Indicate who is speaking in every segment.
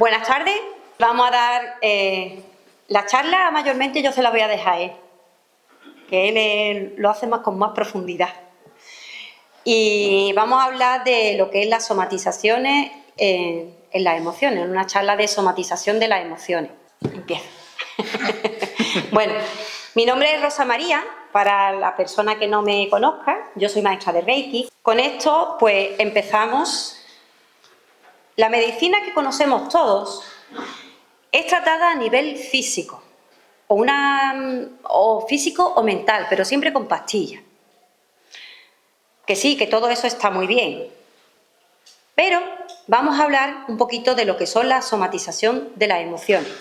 Speaker 1: Buenas tardes. Vamos a dar la charla, mayormente yo se la voy a dejar a él, que él lo hace con más profundidad. Y vamos a hablar de lo que es las somatizaciones en las emociones, una charla de somatización de las emociones. Empieza. Bueno, mi nombre es Rosa María, para la persona que no me conozca, yo soy maestra de Reiki. Con esto, pues empezamos. La medicina que conocemos todos es tratada a nivel físico, o físico o mental, pero siempre con pastillas. Que sí, que todo eso está muy bien. Pero vamos a hablar un poquito de lo que son la somatización de las emociones.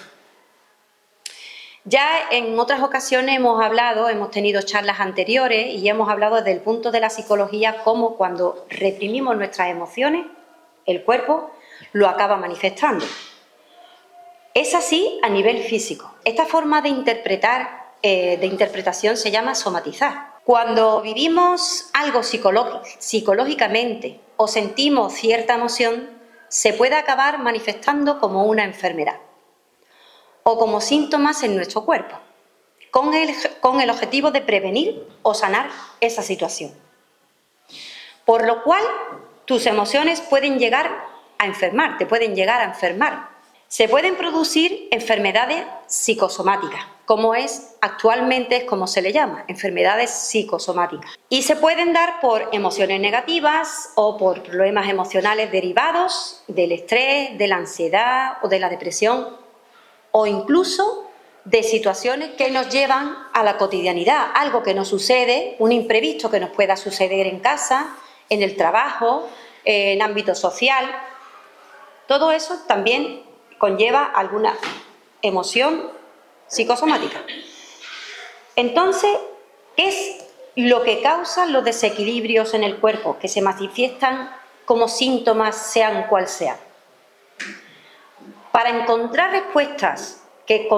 Speaker 1: Ya en otras ocasiones hemos tenido charlas anteriores y hemos hablado desde el punto de la psicología cómo cuando reprimimos nuestras emociones, el cuerpo lo acaba manifestando. Es así a nivel físico. Esta forma de interpretación se llama somatizar. Cuando vivimos algo psicológicamente o sentimos cierta emoción, se puede acabar manifestando como una enfermedad o como síntomas en nuestro cuerpo, con el objetivo de prevenir o sanar esa situación. Por lo cual, tus emociones pueden llegar a enfermar, te pueden llegar a enfermar. Se pueden producir enfermedades psicosomáticas, como actualmente como se le llama, enfermedades psicosomáticas. Y se pueden dar por emociones negativas o por problemas emocionales derivados del estrés, de la ansiedad o de la depresión, o incluso de situaciones que nos llevan a la cotidianidad, algo que nos sucede, un imprevisto que nos pueda suceder en casa, en el trabajo, en ámbito social. Todo eso también conlleva alguna emoción psicosomática. Entonces, ¿qué es lo que causa los desequilibrios en el cuerpo que se manifiestan como síntomas, sean cual sean? Para encontrar respuestas que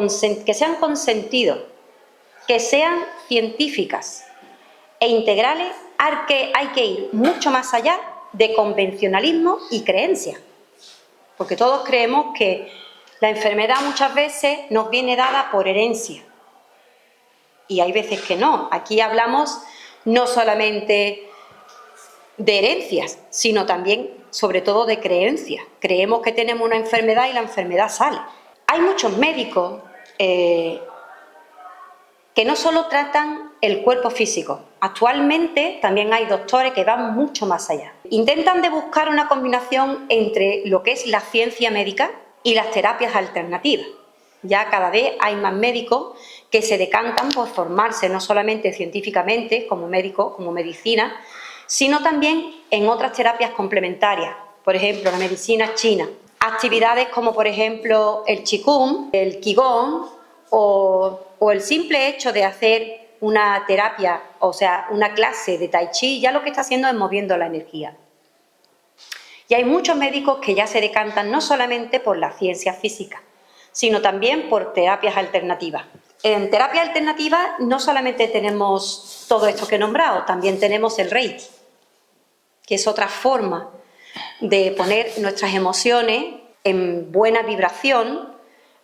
Speaker 1: sean con sentido, que sean científicas e integrales, hay que ir mucho más allá de convencionalismo y creencia. Porque todos creemos que la enfermedad muchas veces nos viene dada por herencia. Y hay veces que no. Aquí hablamos no solamente de herencias, sino también, sobre todo, de creencias. Creemos que tenemos una enfermedad y la enfermedad sale. Hay muchos médicos que no solo tratan el cuerpo físico. Actualmente también hay doctores que van mucho más allá. Intentan de buscar una combinación entre lo que es la ciencia médica y las terapias alternativas. Ya cada vez hay más médicos que se decantan por formarse no solamente científicamente como médicos, como medicina, sino también en otras terapias complementarias. Por ejemplo, la medicina china. Actividades como, por ejemplo, el qigong, el qigong o el simple hecho de hacer una terapia, o sea, una clase de tai chi, ya lo que está haciendo es moviendo la energía. Y hay muchos médicos que ya se decantan no solamente por la ciencia física, sino también por terapias alternativas. En terapias alternativas no solamente tenemos todo esto que he nombrado, también tenemos el Reiki, que es otra forma de poner nuestras emociones en buena vibración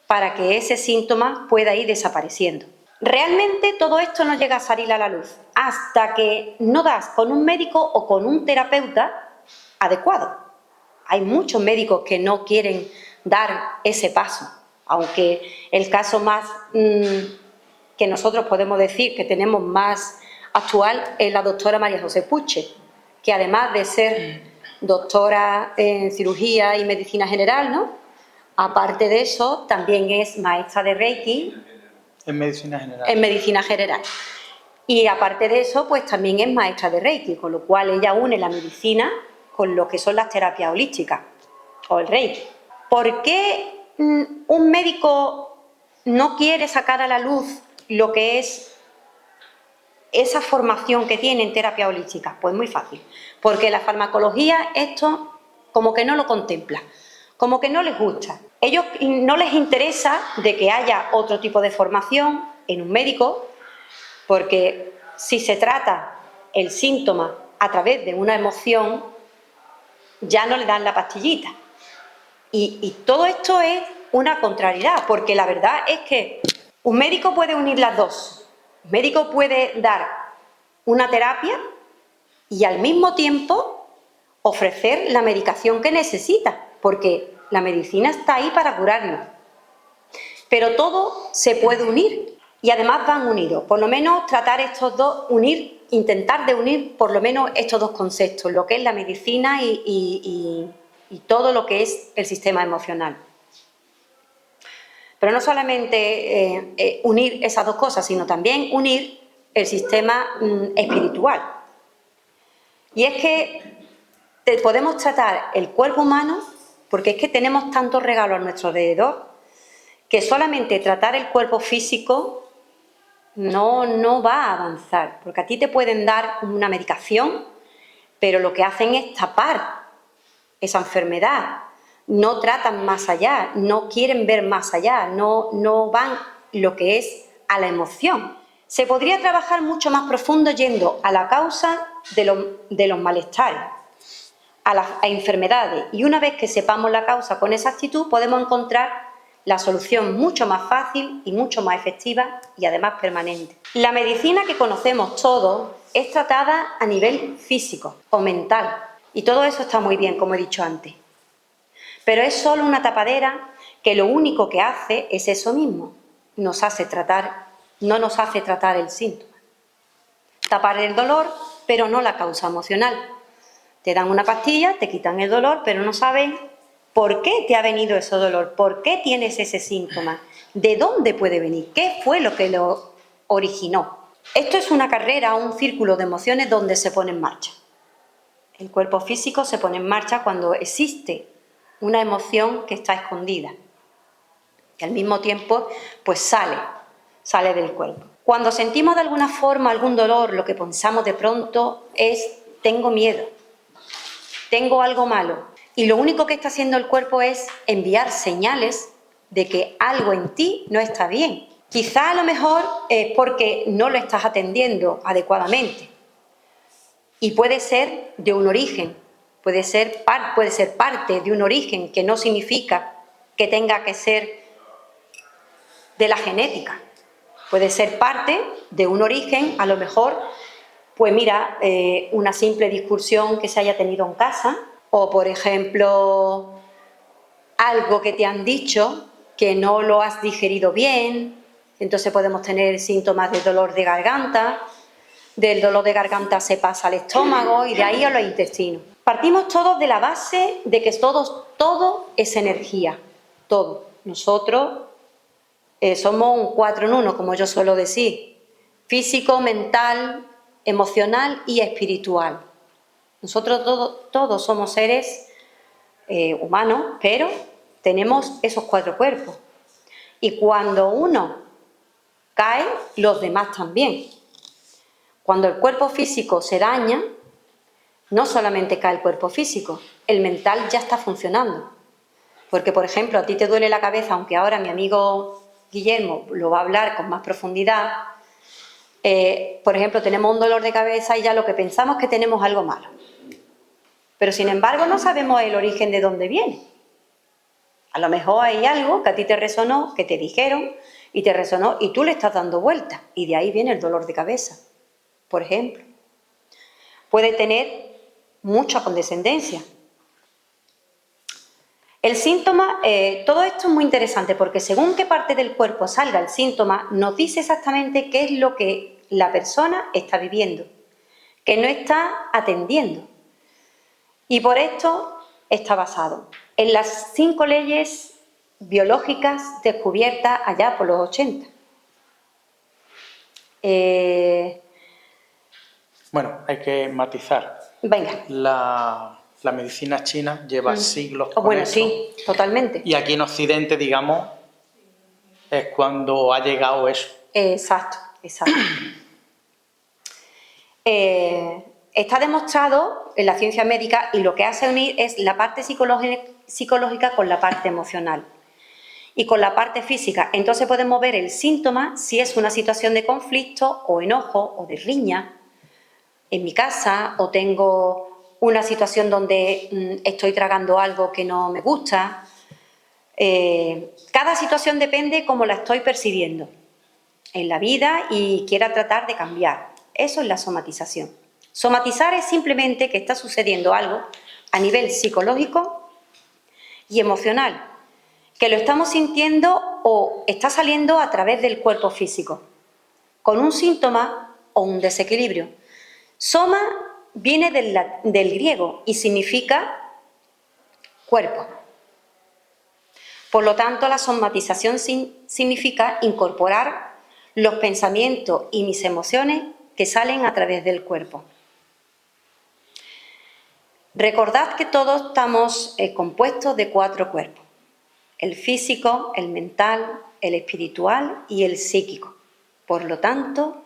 Speaker 1: para que ese síntoma pueda ir desapareciendo. Realmente todo esto no llega a salir a la luz hasta que no das con un médico o con un terapeuta adecuado. Hay muchos médicos que no quieren dar ese paso, aunque el caso más que nosotros podemos decir que tenemos más actual es la doctora María José Puche, que además de ser doctora en cirugía y medicina general, ¿no?, aparte de eso, también es maestra de Reiki.
Speaker 2: En medicina general.
Speaker 1: En medicina general. Y aparte de eso, pues también es maestra de Reiki, con lo cual ella une la medicina con lo que son las terapias holísticas o el Reiki. ¿Por qué un médico no quiere sacar a la luz lo que es esa formación que tiene en terapia holística? Pues muy fácil, porque la farmacología esto como que no lo contempla, como que no les gusta. Ellos no les interesa de que haya otro tipo de formación en un médico, porque si se trata el síntoma a través de una emoción, ya no le dan la pastillita. Y todo esto es una contrariedad, porque la verdad es que un médico puede unir las dos. Un médico puede dar una terapia y al mismo tiempo ofrecer la medicación que necesita, porque la medicina está ahí para curarnos. Pero todo se puede unir y además van unidos. Por lo menos tratar estos dos, intentar de unir por lo menos estos dos conceptos, lo que es la medicina y todo lo que es el sistema emocional. Pero no solamente unir esas dos cosas, sino también unir el sistema espiritual. Y es que podemos tratar el cuerpo humano, porque es que tenemos tantos regalos a nuestro alrededor, que solamente tratar el cuerpo físico no va a avanzar, porque a ti te pueden dar una medicación, pero lo que hacen es tapar esa enfermedad, no tratan más allá, no quieren ver más allá, no van lo que es a la emoción. Se podría trabajar mucho más profundo yendo a la causa de los malestares, a las enfermedades, y una vez que sepamos la causa con exactitud podemos encontrar la solución mucho más fácil y mucho más efectiva y además permanente. La medicina que conocemos todos es tratada a nivel físico o mental y todo eso está muy bien, como he dicho antes. Pero es solo una tapadera que lo único que hace es eso mismo, no nos hace tratar el síntoma. Tapar el dolor, pero no la causa emocional. Te dan una pastilla, te quitan el dolor, pero no saben por qué te ha venido ese dolor, por qué tienes ese síntoma, de dónde puede venir, qué fue lo que lo originó. Esto es una carrera, un círculo de emociones donde se pone en marcha. El cuerpo físico se pone en marcha cuando existe una emoción que está escondida y al mismo tiempo pues sale del cuerpo. Cuando sentimos de alguna forma algún dolor, lo que pensamos de pronto es tengo miedo, tengo algo malo, y lo único que está haciendo el cuerpo es enviar señales de que algo en ti no está bien. Quizá a lo mejor es porque no lo estás atendiendo adecuadamente y puede ser de un origen, puede ser parte de un origen, que no significa que tenga que ser de la genética. Puede ser parte de un origen, a lo mejor, pues mira, una simple discusión que se haya tenido en casa, o por ejemplo, algo que te han dicho que no lo has digerido bien, entonces podemos tener síntomas de dolor de garganta, del dolor de garganta se pasa al estómago y de ahí a los intestinos. Partimos todos de la base de que todo es energía, todo. Nosotros somos un 4 en 1, como yo suelo decir, físico, mental, emocional y espiritual. Nosotros todos somos seres humanos, pero tenemos esos 4 cuerpos. Y cuando uno cae, los demás también. Cuando el cuerpo físico se daña, no solamente cae el cuerpo físico, el mental ya está funcionando. Porque, por ejemplo, a ti te duele la cabeza, aunque ahora mi amigo Guillermo lo va a hablar con más profundidad. Por ejemplo, tenemos un dolor de cabeza y ya lo que pensamos es que tenemos algo malo. Pero, sin embargo, no sabemos el origen de dónde viene. A lo mejor hay algo que a ti te resonó, que te dijeron y te resonó y tú le estás dando vueltas y de ahí viene el dolor de cabeza, por ejemplo. Puede tener mucha condescendencia. El síntoma, todo esto es muy interesante porque según qué parte del cuerpo salga el síntoma, nos dice exactamente qué es lo que la persona está viviendo, que no está atendiendo. Y por esto está basado en las 5 leyes biológicas descubiertas allá por los 80.
Speaker 2: Bueno, hay que matizar.
Speaker 1: Venga.
Speaker 2: La medicina china lleva siglos con
Speaker 1: bueno,
Speaker 2: esto.
Speaker 1: Sí, totalmente.
Speaker 2: Y aquí en Occidente, digamos, es cuando ha llegado eso.
Speaker 1: Exacto. Está demostrado en la ciencia médica y lo que hace unir es la parte psicológica con la parte emocional y con la parte física. Entonces podemos ver el síntoma si es una situación de conflicto o enojo o de riña en mi casa, o tengo una situación donde estoy tragando algo que no me gusta, Cada situación depende cómo la estoy percibiendo en la vida y quiera tratar de cambiar. Eso es la somatización. Somatizar es simplemente que está sucediendo algo a nivel psicológico y emocional, que lo estamos sintiendo o está saliendo a través del cuerpo físico, con un síntoma o un desequilibrio. Soma viene del griego y significa cuerpo. Por lo tanto, la somatización significa incorporar los pensamientos y mis emociones que salen a través del cuerpo. Recordad que todos estamos compuestos de 4 cuerpos: el físico, el mental, el espiritual y el psíquico. Por lo tanto,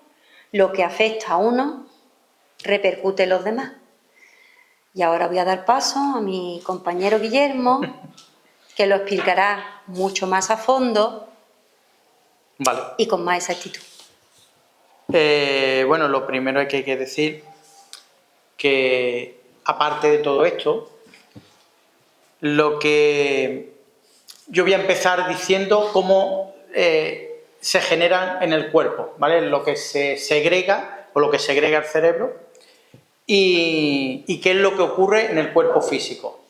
Speaker 1: lo que afecta a uno repercute en los demás. Y ahora voy a dar paso a mi compañero Guillermo, que lo explicará mucho más a fondo y con más exactitud.
Speaker 2: Bueno, lo primero que hay que decir que, aparte de todo esto, lo que yo voy a empezar diciendo cómo se generan en el cuerpo, ¿vale? Lo que se segrega o lo que segrega el cerebro y qué es lo que ocurre en el cuerpo físico.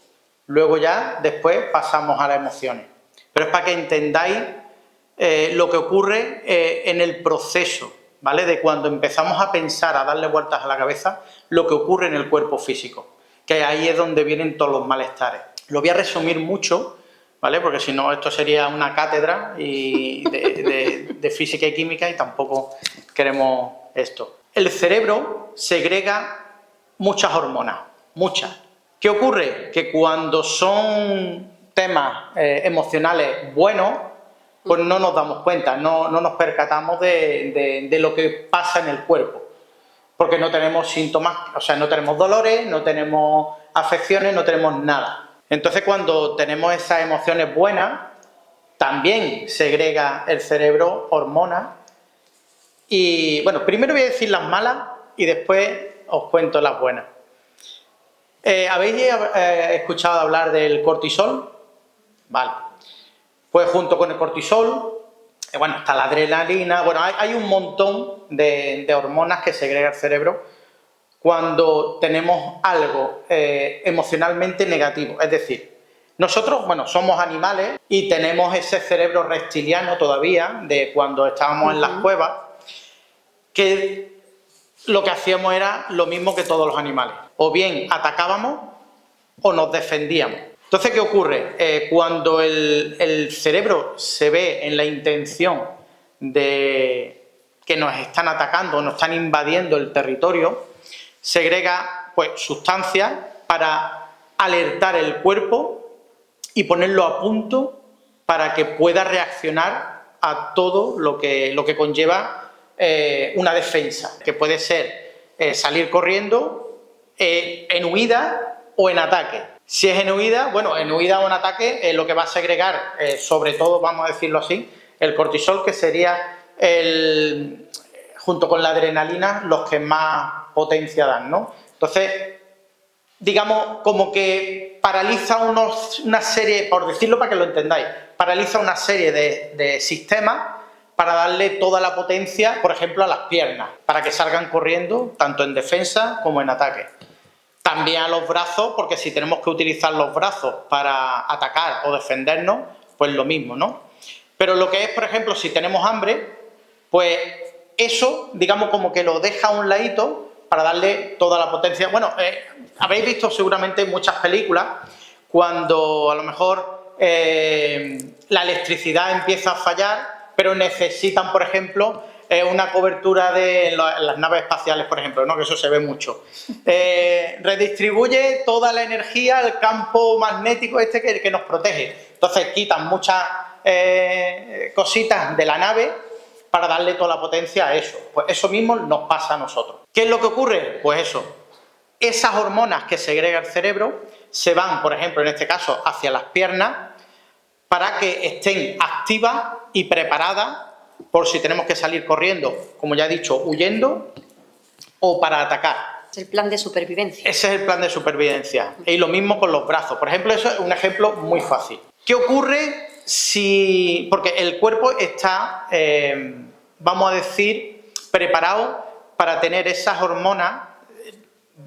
Speaker 2: Luego ya, después, pasamos a las emociones. Pero es para que entendáis lo que ocurre en el proceso, ¿vale? De cuando empezamos a pensar, a darle vueltas a la cabeza, lo que ocurre en el cuerpo físico, que ahí es donde vienen todos los malestares. Lo voy a resumir mucho, ¿vale? Porque si no, esto sería una cátedra de física y química y tampoco queremos esto. El cerebro segrega muchas hormonas, muchas. ¿Qué ocurre? Que cuando son temas emocionales buenos, pues no nos damos cuenta, no nos percatamos de lo que pasa en el cuerpo. Porque no tenemos síntomas, o sea, no tenemos dolores, no tenemos afecciones, no tenemos nada. Entonces, cuando tenemos esas emociones buenas, también segrega el cerebro hormonas. Y bueno, primero voy a decir las malas y después os cuento las buenas. ¿Habéis escuchado hablar del cortisol? Vale. Pues junto con el cortisol, bueno, está la adrenalina, bueno, hay un montón de hormonas que segrega el cerebro cuando tenemos algo emocionalmente negativo. Es decir, nosotros, bueno, somos animales y tenemos ese cerebro reptiliano todavía de cuando estábamos en las cuevas, que lo que hacíamos era lo mismo que todos los animales. O bien atacábamos o nos defendíamos. Entonces, ¿qué ocurre? Cuando el cerebro se ve en la intención de que nos están atacando o nos están invadiendo el territorio, segrega pues, sustancias para alertar el cuerpo y ponerlo a punto para que pueda reaccionar a todo lo que conlleva una defensa, que puede ser salir corriendo, en huida o en ataque. Si es en huida, bueno, en huida o en ataque, lo que va a segregar, sobre todo, vamos a decirlo así, el cortisol, que sería junto con la adrenalina, los que más potencia dan, ¿no? Entonces, digamos, como que paraliza una serie, por decirlo para que lo entendáis, paraliza una serie de sistemas para darle toda la potencia, por ejemplo, a las piernas, para que salgan corriendo, tanto en defensa como en ataque. También a los brazos, porque si tenemos que utilizar los brazos para atacar o defendernos, pues lo mismo, ¿no? Pero lo que es, por ejemplo, si tenemos hambre, pues eso, digamos, como que lo deja a un ladito para darle toda la potencia. Bueno, habéis visto seguramente en muchas películas cuando a lo mejor la electricidad empieza a fallar, pero necesitan, por ejemplo, una cobertura de las naves espaciales, por ejemplo, ¿no? Que eso se ve mucho. Redistribuye toda la energía al campo magnético que nos protege. Entonces quitan muchas cositas de la nave para darle toda la potencia a eso. Pues eso mismo nos pasa a nosotros. ¿Qué es lo que ocurre? Pues eso. Esas hormonas que segrega el cerebro se van, por ejemplo, en este caso, hacia las piernas para que estén activas y preparadas por si tenemos que salir corriendo, como ya he dicho, huyendo o para atacar.
Speaker 1: Es el plan de supervivencia.
Speaker 2: Ese es el plan de supervivencia. Y lo mismo con los brazos. Por ejemplo, eso es un ejemplo muy fácil. ¿Qué ocurre porque el cuerpo está, vamos a decir, preparado para tener esas hormonas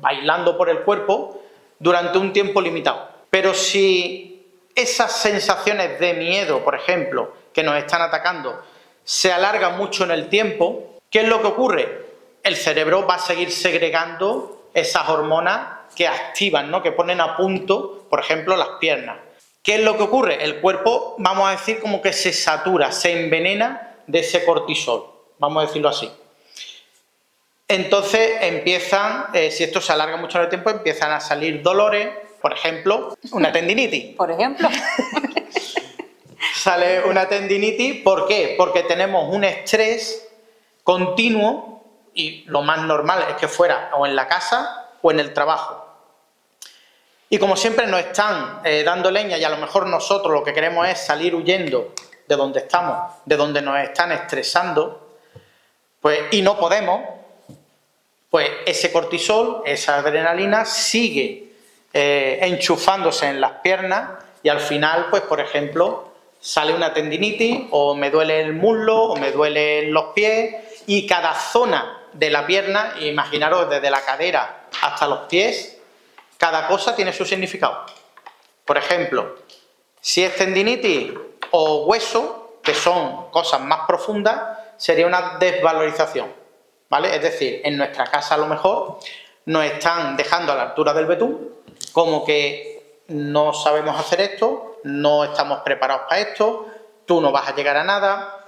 Speaker 2: bailando por el cuerpo durante un tiempo limitado. Pero si esas sensaciones de miedo, por ejemplo, que nos están atacando, se alargan mucho en el tiempo, ¿qué es lo que ocurre? El cerebro va a seguir segregando esas hormonas que activan, ¿no? Que ponen a punto, por ejemplo, las piernas. ¿Qué es lo que ocurre? El cuerpo, vamos a decir, como que se satura, se envenena de ese cortisol, vamos a decirlo así. Entonces empiezan, si esto se alarga mucho en el tiempo, empiezan a salir dolores, por ejemplo, una tendinitis.
Speaker 1: Por ejemplo.
Speaker 2: Sale una tendinitis, ¿por qué? Porque tenemos un estrés continuo y lo más normal es que fuera o en la casa o en el trabajo. Y como siempre nos están dando leña y a lo mejor nosotros lo que queremos es salir huyendo de donde estamos, de donde nos están estresando, pues, y no podemos, pues ese cortisol, esa adrenalina sigue enchufándose en las piernas y al final, pues por ejemplo, sale una tendinitis o me duele el muslo o me duelen los pies y cada zona de la pierna, imaginaros desde la cadera hasta los pies, cada cosa tiene su significado. Por ejemplo, si es tendinitis o hueso, que son cosas más profundas, sería una desvalorización, ¿vale? Es decir, en nuestra casa a lo mejor nos están dejando a la altura del betún, como que no sabemos hacer esto, no estamos preparados para esto, tú no vas a llegar a nada,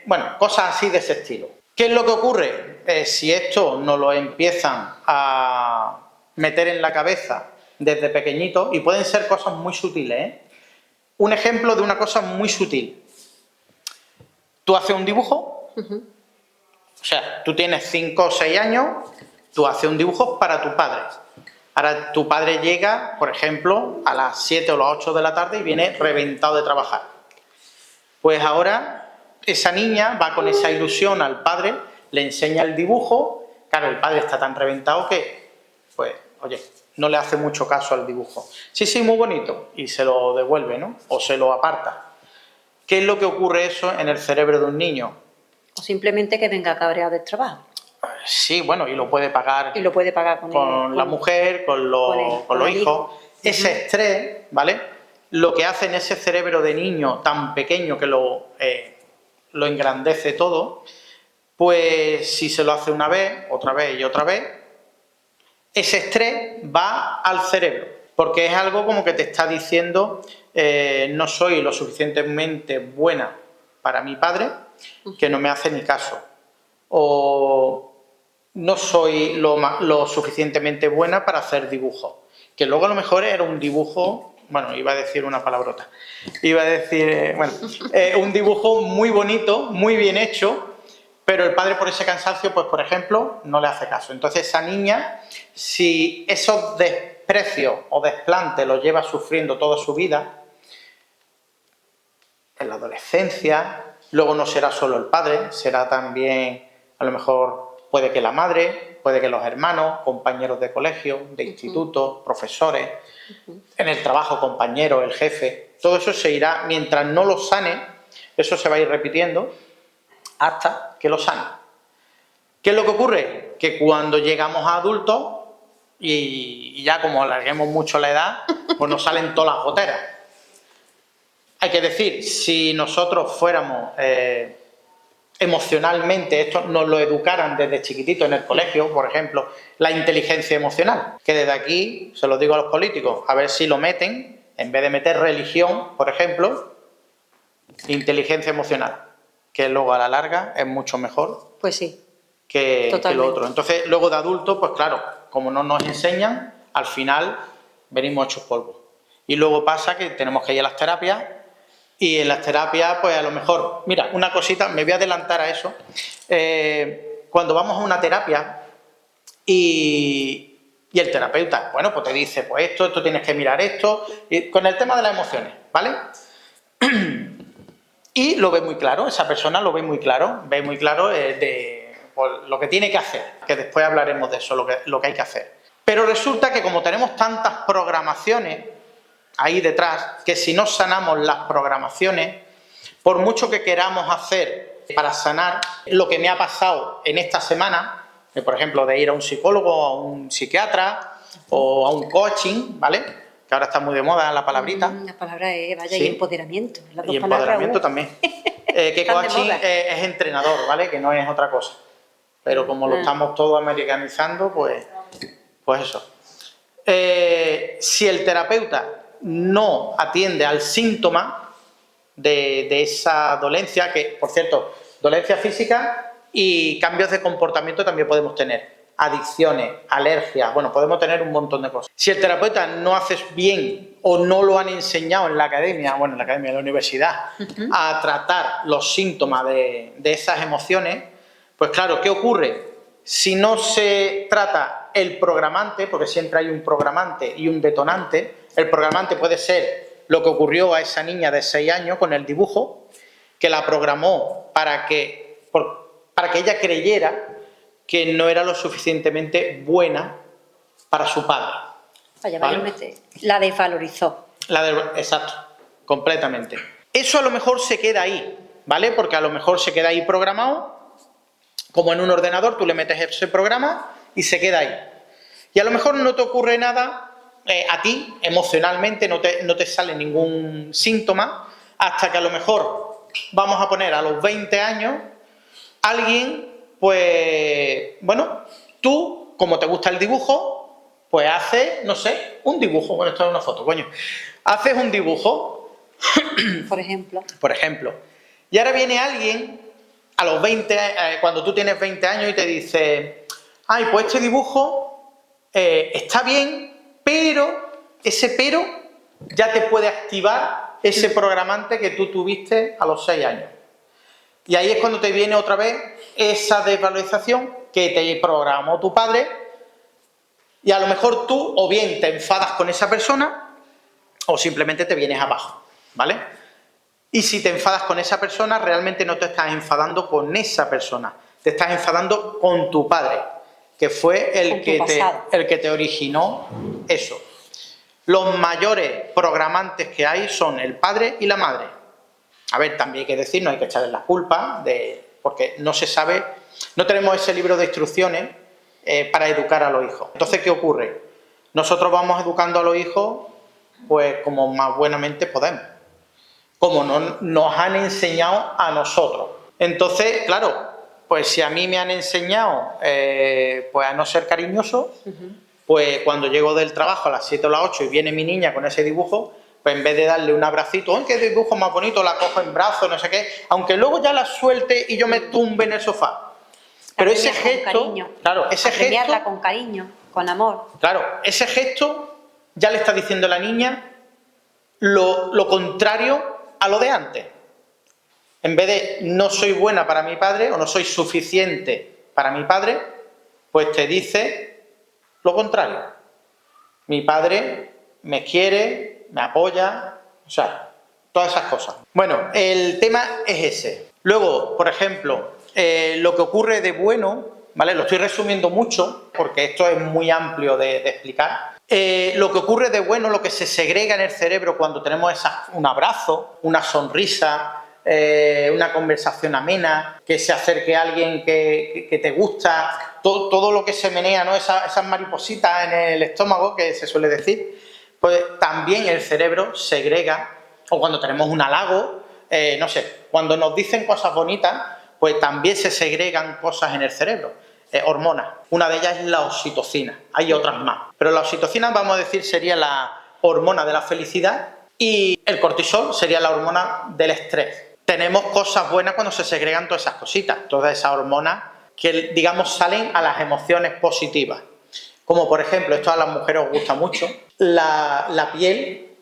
Speaker 2: bueno, cosas así de ese estilo. ¿Qué es lo que ocurre? Si esto nos lo empiezan a meter en la cabeza desde pequeñito, y pueden ser cosas muy sutiles, ¿eh? Un ejemplo de una cosa muy sutil. Tú haces un dibujo, o sea, tú tienes 5 o 6 años, tú haces un dibujo para tu padre. Ahora tu padre llega, por ejemplo, a las 7 o las 8 de la tarde y viene reventado de trabajar. Pues ahora esa niña va con esa ilusión al padre, le enseña el dibujo, claro, el padre está tan reventado que, pues, oye, no le hace mucho caso al dibujo. Sí, sí, muy bonito, y se lo devuelve, ¿no? O se lo aparta. ¿Qué es lo que ocurre eso en el cerebro de un niño?
Speaker 1: O simplemente que venga cabreado del trabajo.
Speaker 2: Sí, bueno, y lo puede pagar,
Speaker 1: Y lo puede pagar
Speaker 2: con la mujer, con los hijos. Ese estrés, ¿vale? Lo que hace en ese cerebro de niño tan pequeño que lo engrandece todo, pues si se lo hace una vez, otra vez y otra vez, ese estrés va al cerebro, porque es algo como que te está diciendo no soy lo suficientemente buena para mi padre, que no me hace ni caso, o no soy lo suficientemente buena para hacer dibujos, que luego a lo mejor era un dibujo, bueno, iba a decir una palabrota, iba a decir, bueno, un dibujo muy bonito, muy bien hecho, pero el padre por ese cansancio, pues por ejemplo, no le hace caso. Entonces esa niña, si esos desprecios o desplantes los lleva sufriendo toda su vida, en la adolescencia, luego no será solo el padre, será también, a lo mejor, puede que la madre, puede que los hermanos, compañeros de colegio, de instituto, profesores, en el trabajo, compañeros, el jefe, todo eso se irá, mientras no lo sane, eso se va a ir repitiendo hasta que lo sane. ¿Qué es lo que ocurre? Que cuando llegamos a adultos, y ya como alarguemos mucho la edad, pues nos salen todas las goteras. Hay que decir, si nosotros fuéramos emocionalmente, esto nos lo educaran desde chiquitito en el colegio, por ejemplo, la inteligencia emocional, que desde aquí, se lo digo a los políticos, a ver si lo meten, en vez de meter religión, por ejemplo, inteligencia emocional, que luego a la larga es mucho mejor,
Speaker 1: pues sí,
Speaker 2: que lo otro. Entonces, luego de adultos, pues claro, como no nos enseñan, al final venimos hechos polvo. Y luego pasa que tenemos que ir a las terapias, y en las terapias, pues a lo mejor, mira, una cosita, me voy a adelantar a eso. Cuando vamos a una terapia y el terapeuta, bueno, pues te dice, pues esto tienes que mirar esto, y con el tema de las emociones, ¿vale? Y lo ve muy claro, esa persona lo ve muy claro pues, lo que tiene que hacer, que después hablaremos de eso, lo que hay que hacer. Pero resulta que como tenemos tantas programaciones ahí detrás, que si no sanamos las programaciones, por mucho que queramos hacer para sanar, lo que me ha pasado en esta semana, por ejemplo, de ir a un psicólogo, a un psiquiatra o a un coaching, ¿vale? Que ahora está muy de moda la palabrita.
Speaker 1: La palabra es, vaya,
Speaker 2: Sí.
Speaker 1: y empoderamiento. Las dos
Speaker 2: Y
Speaker 1: palabras,
Speaker 2: empoderamiento también. Que
Speaker 1: están de
Speaker 2: coaching
Speaker 1: moda.
Speaker 2: es entrenador, ¿vale? Que no es otra cosa. Pero como lo estamos todos americanizando, pues eso. Si el terapeuta no atiende al síntoma de esa dolencia, que, por cierto, dolencia física y cambios de comportamiento también podemos tener. Adicciones, alergias, bueno, podemos tener un montón de cosas. Si el terapeuta no hace bien o no lo han enseñado en la academia, bueno, en la academia, en la universidad, a tratar los síntomas de esas emociones, pues claro, ¿qué ocurre? Si no se trata el programante, porque siempre hay un programante y un detonante, el programante puede ser lo que ocurrió a esa niña de 6 años con el dibujo, que la programó para que ella creyera que no era lo suficientemente buena para su padre.
Speaker 1: Vaya,
Speaker 2: ¿Vale?
Speaker 1: la desvalorizó.
Speaker 2: Exacto, completamente. Eso a lo mejor se queda ahí, ¿vale? Porque a lo mejor se queda ahí programado, como en un ordenador, tú le metes ese programa y se queda ahí. Y a lo mejor no te ocurre nada a ti, emocionalmente, no te sale ningún síntoma, hasta que a lo mejor, vamos a poner a los 20 años, alguien, pues, bueno, tú, como te gusta el dibujo, pues haces, no sé, un dibujo. Bueno, esto es una foto, coño. Haces un dibujo.
Speaker 1: Por ejemplo.
Speaker 2: Por ejemplo. Y ahora viene alguien a los 20, cuando tú tienes 20 años y te dice, ay, pues este dibujo está bien, pero ese pero ya te puede activar ese programante que tú tuviste a los 6 años. Y ahí es cuando te viene otra vez esa desvalorización que te programó tu padre, y a lo mejor tú o bien te enfadas con esa persona o simplemente te vienes abajo, ¿vale? Y si te enfadas con esa persona, realmente no te estás enfadando con esa persona, te estás enfadando con tu padre, que fue el que te originó eso. Los mayores programantes que hay son el padre y la madre. A ver, también hay que decir, no hay que echarles la culpa, porque no se sabe, no tenemos ese libro de instrucciones para educar a los hijos. Entonces, ¿qué ocurre? Nosotros vamos educando a los hijos pues como más buenamente podemos, como nos han enseñado a nosotros. Entonces, claro, pues si a mí me han enseñado pues a no ser cariñoso, pues cuando llego del trabajo a las 7 o las 8 y viene mi niña con ese dibujo, pues en vez de darle un abracito, ¡ay, qué dibujo más bonito!, la cojo en brazos, no sé qué, aunque luego ya la suelte y yo me tumbe en el sofá. Pero ese gesto, claro, ese gesto,
Speaker 1: premiarla con cariño, con amor.
Speaker 2: Claro, ese gesto ya le está diciendo a la niña lo contrario a lo de antes. En vez de no soy buena para mi padre o no soy suficiente para mi padre, pues te dice lo contrario. Mi padre me quiere, me apoya, o sea, todas esas cosas. Bueno, el tema es ese. Luego, por ejemplo, lo que ocurre de bueno, ¿vale? Lo estoy resumiendo mucho porque esto es muy amplio de explicar. Lo que ocurre de bueno, lo que se segrega en el cerebro cuando tenemos un abrazo, una sonrisa, una conversación amena, que se acerque a alguien que te gusta, todo lo que se menea, ¿no? Esas maripositas en el estómago, que se suele decir, pues también el cerebro segrega, o cuando tenemos un halago, no sé, cuando nos dicen cosas bonitas, pues también se segregan cosas en el cerebro, hormonas. Una de ellas es la oxitocina, hay otras más. Pero la oxitocina, vamos a decir, sería la hormona de la felicidad y el cortisol sería la hormona del estrés. Tenemos cosas buenas cuando se segregan todas esas cositas, todas esas hormonas que, digamos, salen a las emociones positivas. Como por ejemplo, esto a las mujeres os gusta mucho, la piel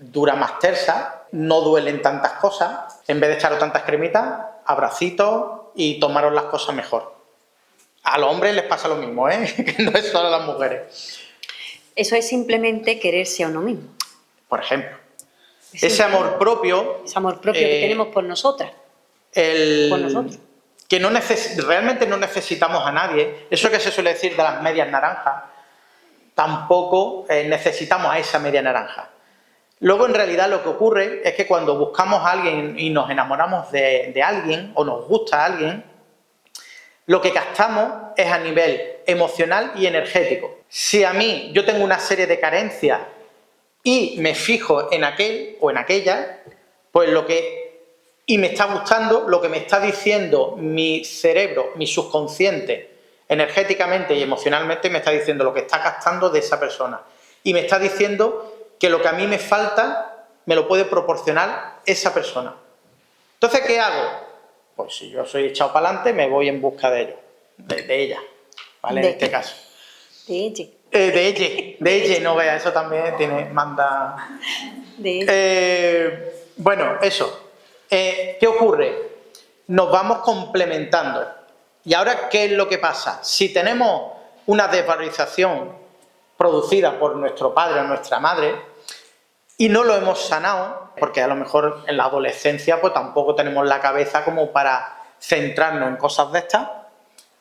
Speaker 2: dura más tersa, no duelen tantas cosas, en vez de echaros tantas cremitas, abracitos y tomaros las cosas mejor. A los hombres les pasa lo mismo, que no es solo a las mujeres.
Speaker 1: Eso es simplemente quererse a uno mismo.
Speaker 2: Por ejemplo, ese amor propio...
Speaker 1: Ese amor propio que tenemos por nosotras. Por nosotros.
Speaker 2: Que realmente no necesitamos a nadie. Eso que se suele decir de las medias naranjas, tampoco necesitamos a esa media naranja. Luego, en realidad, lo que ocurre es que cuando buscamos a alguien y nos enamoramos de alguien o nos gusta a alguien, lo que gastamos es a nivel emocional y energético. Si a mí yo tengo una serie de carencias y me fijo en aquel o en aquella, pues y me está gustando, lo que me está diciendo mi cerebro, mi subconsciente, energéticamente y emocionalmente, me está diciendo lo que está gastando de esa persona. Y me está diciendo que lo que a mí me falta me lo puede proporcionar esa persona. Entonces, ¿qué hago? Pues si yo soy echado para adelante, me voy en busca de ellos, de ella, ¿vale? En este caso.
Speaker 1: De ella.
Speaker 2: De ella, no vea, eso también manda... bueno, eso. ¿Qué ocurre? Nos vamos complementando. Y ahora, ¿qué es lo que pasa? Si tenemos una desvalorización producida por nuestro padre o nuestra madre y no lo hemos sanado, porque a lo mejor en la adolescencia pues tampoco tenemos la cabeza como para centrarnos en cosas de estas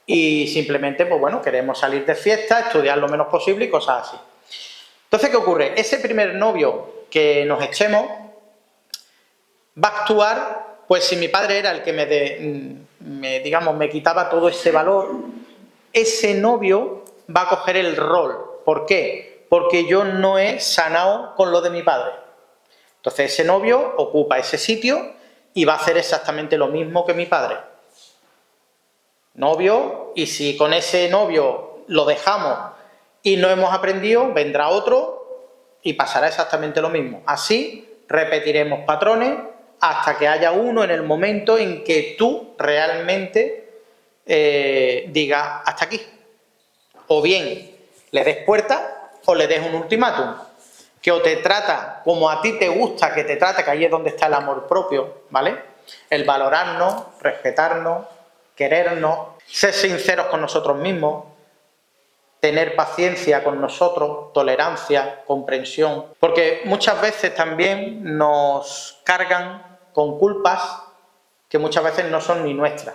Speaker 2: y simplemente, pues bueno, queremos salir de fiesta, estudiar lo menos posible y cosas así. Entonces, ¿qué ocurre? Ese primer novio que nos echemos va a actuar, pues si mi padre era el que me quitaba todo ese valor, ese novio va a coger el rol. ¿Por qué? Porque yo no he sanado con lo de mi padre. Entonces ese novio ocupa ese sitio y va a hacer exactamente lo mismo que mi padre. Novio, y si con ese novio lo dejamos y no hemos aprendido, vendrá otro y pasará exactamente lo mismo. Así repetiremos patrones hasta que haya uno en el momento en que tú realmente digas hasta aquí. O bien le des puerta o le des un ultimátum. Que o te trata como a ti te gusta que te trate, que ahí es donde está el amor propio, ¿vale? El valorarnos, respetarnos, querernos, ser sinceros con nosotros mismos, tener paciencia con nosotros, tolerancia, comprensión. Porque muchas veces también nos cargan con culpas que muchas veces no son ni nuestras.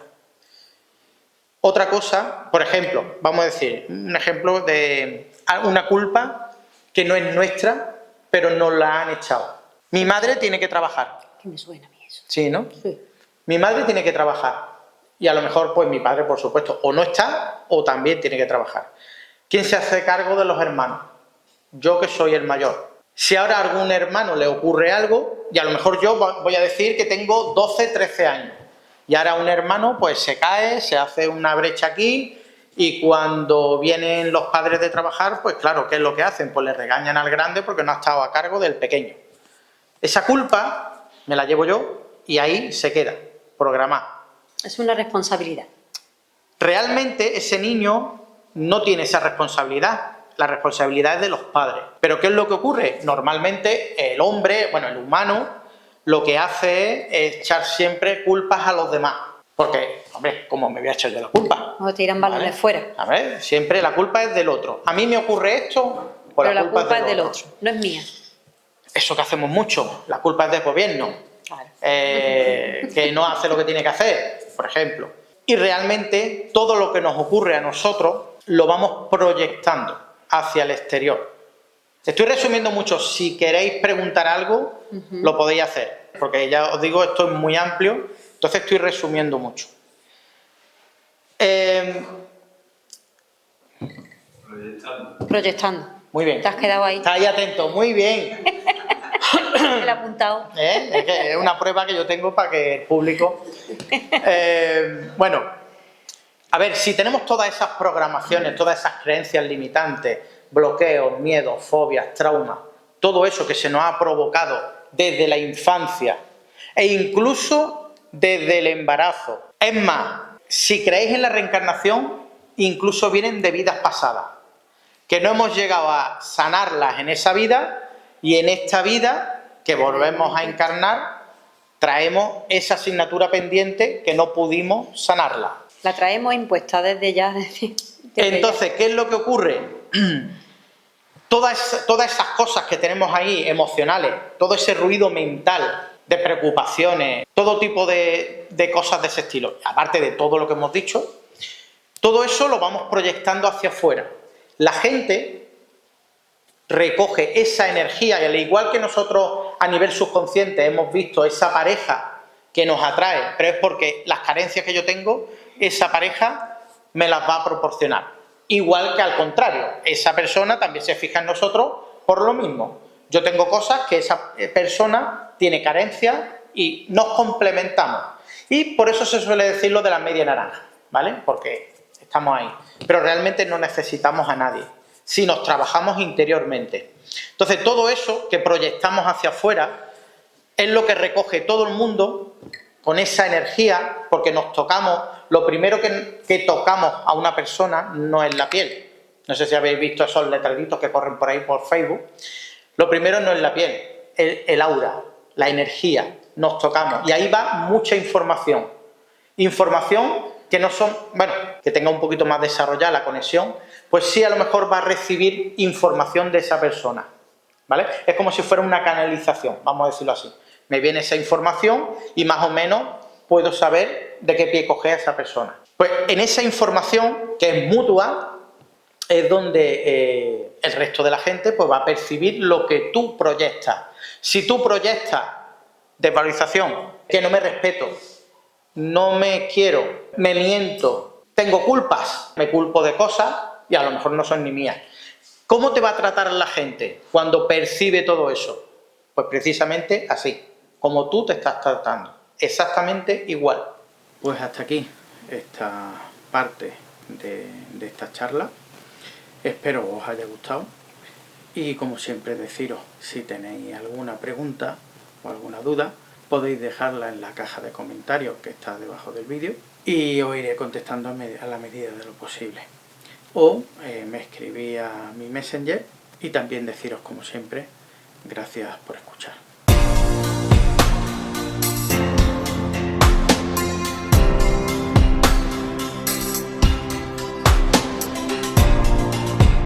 Speaker 2: Otra cosa, por ejemplo, vamos a decir, un ejemplo de una culpa que no es nuestra, pero nos la han echado. Mi madre tiene que trabajar.
Speaker 1: Que me suena a mí eso.
Speaker 2: Sí, ¿no?
Speaker 1: Sí.
Speaker 2: Mi madre tiene que trabajar. Y a lo mejor, pues mi padre, por supuesto, o no está, o también tiene que trabajar. ¿Quién se hace cargo de los hermanos? Yo, que soy el mayor. Si ahora a algún hermano le ocurre algo, y a lo mejor yo voy a decir que tengo 12, 13 años, y ahora un hermano pues se cae, se hace una brecha aquí, y cuando vienen los padres de trabajar, pues claro, ¿qué es lo que hacen? Pues le regañan al grande porque no ha estado a cargo del pequeño. Esa culpa me la llevo yo y ahí se queda, programada.
Speaker 1: Es una responsabilidad.
Speaker 2: Realmente ese niño no tiene esa responsabilidad. La responsabilidad es de los padres. ¿Pero qué es lo que ocurre? Normalmente el hombre, el humano, lo que hace es echar siempre culpas a los demás. Porque, hombre, ¿cómo me voy a echar yo la culpa?
Speaker 1: O tiran balones fuera.
Speaker 2: A ver, siempre la culpa es del otro. A mí me ocurre esto, pues
Speaker 1: pero la culpa es del otro, no es mía.
Speaker 2: Eso que hacemos mucho, la culpa es del gobierno,
Speaker 1: Claro.
Speaker 2: que no hace lo que tiene que hacer, por ejemplo. Y realmente todo lo que nos ocurre a nosotros lo vamos proyectando hacia el exterior. Estoy resumiendo mucho. Si queréis preguntar algo, lo podéis hacer, porque ya os digo, esto es muy amplio, entonces estoy resumiendo mucho.
Speaker 1: Proyectando.
Speaker 2: Muy bien.
Speaker 1: Te has quedado ahí.
Speaker 2: Está ahí atento, muy bien.
Speaker 1: Me lo he apuntado.
Speaker 2: Es que es una prueba que yo tengo para que el público... bueno, a ver, si tenemos todas esas programaciones, todas esas creencias limitantes, bloqueos, miedos, fobias, traumas, todo eso que se nos ha provocado desde la infancia e incluso desde el embarazo. Es más, si creéis en la reencarnación, incluso vienen de vidas pasadas, que no hemos llegado a sanarlas en esa vida y en esta vida que volvemos a encarnar traemos esa asignatura pendiente que no pudimos sanarla.
Speaker 1: La traemos impuesta desde ya.
Speaker 2: Entonces, ¿qué es lo que ocurre? Todas esas cosas que tenemos ahí, emocionales, todo ese ruido mental de preocupaciones, todo tipo de cosas de ese estilo, aparte de todo lo que hemos dicho, todo eso lo vamos proyectando hacia afuera. La gente recoge esa energía, y al igual que nosotros a nivel subconsciente hemos visto esa pareja que nos atrae, pero es porque las carencias que yo tengo, esa pareja me las va a proporcionar. Igual que al contrario, esa persona también se fija en nosotros por lo mismo. Yo tengo cosas que esa persona tiene carencias y nos complementamos. Y por eso se suele decir lo de la media naranja, ¿vale? Porque estamos ahí. Pero realmente no necesitamos a nadie, si nos trabajamos interiormente. Entonces, todo eso que proyectamos hacia afuera es lo que recoge todo el mundo con esa energía, porque nos tocamos. Lo primero que tocamos a una persona no es la piel. No sé si habéis visto esos letreritos que corren por ahí por Facebook. Lo primero no es la piel, el aura, la energía. Nos tocamos y ahí va mucha información. Información que no son, bueno, que tenga un poquito más desarrollada la conexión, pues sí a lo mejor va a recibir información de esa persona, ¿vale? Es como si fuera una canalización, vamos a decirlo así. Me viene esa información y más o menos puedo saber de qué pie coge a esa persona. Pues en esa información, que es mutua, es donde el resto de la gente pues va a percibir lo que tú proyectas. Si tú proyectas desvalorización, que no me respeto, no me quiero, me miento, tengo culpas, me culpo de cosas y a lo mejor no son ni mías. ¿Cómo te va a tratar la gente cuando percibe todo eso? Pues precisamente así, como tú te estás tratando, exactamente igual. Pues hasta aquí esta parte de esta charla. Espero os haya gustado y como siempre deciros, si tenéis alguna pregunta o alguna duda, podéis dejarla en la caja de comentarios que está debajo del vídeo y os iré contestando a la medida de lo posible. O me escribí a mi Messenger y también deciros como siempre, gracias por escuchar.